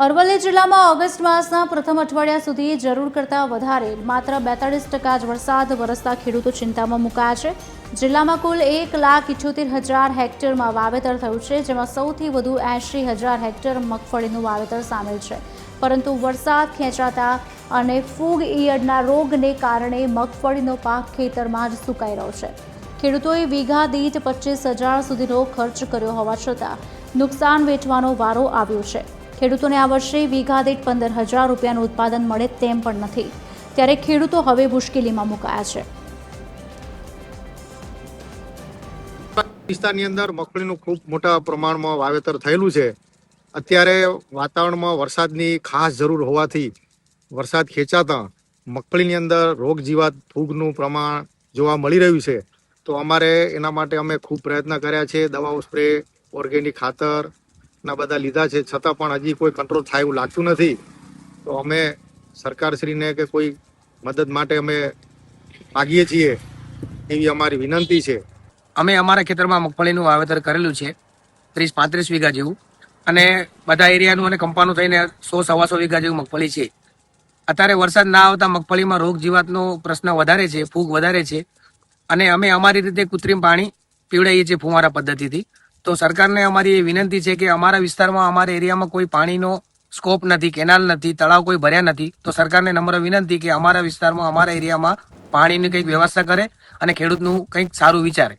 અરવલ્લી જિલ્લામાં ઓગસ્ટ માસના પ્રથમ અઠવાડિયા સુધી જરૂર કરતાં વધારે માત્ર 42% જ વરસાદ વરસતા ખેડૂતો ચિંતામાં મુકાયા છે. જિલ્લામાં કુલ 1,78,000 હેક્ટરમાં વાવેતર થયું છે, જેમાં સૌથી વધુ 80,000 હેક્ટર મગફળીનું વાવેતર સામેલ છે. પરંતુ વરસાદ ખેંચાતા અને ફૂગ ઈયળના રોગને કારણે મગફળીનો પાક ખેતરમાં જ સુકાઈ રહ્યો છે. ખેડૂતોએ વીઘા દીઠ 25,000 સુધીનો ખર્ચ કર્યો હોવા છતાં નુકસાન વેઠવાનો વારો આવ્યો છે. ખેડૂતોને આ વર્ષે વીઘા દીઠ 15,000 રૂપિયાનું ઉત્પાદન મળે તેમ પણ નથી. ત્યારે ખેડૂતો હવે મુશ્કેલીમાં મુકાયા છે. વિસ્તારની અંદર મગફળીનું ખૂબ મોટા પ્રમાણમાં વાવેતર થયેલું છે. અત્યારે વાતાવરણમાં વરસાદની ખાસ જરૂર હોવાથી વરસાદ ખેંચાતા મગફળીની અંદર રોગ જીવાત ફૂગનું પ્રમાણ જોવા મળી રહ્યું છે. તો અમારે એના માટે અમે ખૂબ પ્રયત્ન કર્યા છે. દવાઓ સ્પ્રે, ઓર્ગેનિક ખાતર ના બધા લીધા છે, છતાં પણ હજી કોઈ કંટ્રોલ થાય એવું લાગતું નથી. તો અમે સરકારશ્રીને કે કોઈ મદદ માટે અમે માગીએ છીએ એવી અમારી વિનંતી છે. અમે અમારા ખેતરમાં મગફળીનું વાવેતર કરેલું છે 30-35 વીઘા જેવું, અને બધા એરિયાનું અને કંપાનું થઈને 100-125 વીઘા જેવું મગફળી છે. અત્યારે વરસાદ ના આવતા મગફળીમાં રોગ જીવાતનો પ્રશ્ન વધારે છે, ફૂગ વધારે છે, અને અમે અમારી રીતે કૃત્રિમ પાણી પીવડાવીએ છીએ ફુવારા પદ્ધતિથી. તો સરકારને અમારી એ વિનંતી છે કે અમારા વિસ્તારમાં, અમારા એરિયામાં કોઈ પાણીનો સ્કોપ નથી, કેનાલ નથી, તળાવ કોઈ ભર્યા નથી. તો સરકારને નમ્ર વિનંતી કે અમારા વિસ્તારમાં, અમારા એરિયામાં પાણીની કંઈક વ્યવસ્થા કરે અને ખેડૂતનું કંઈક સારું વિચારે.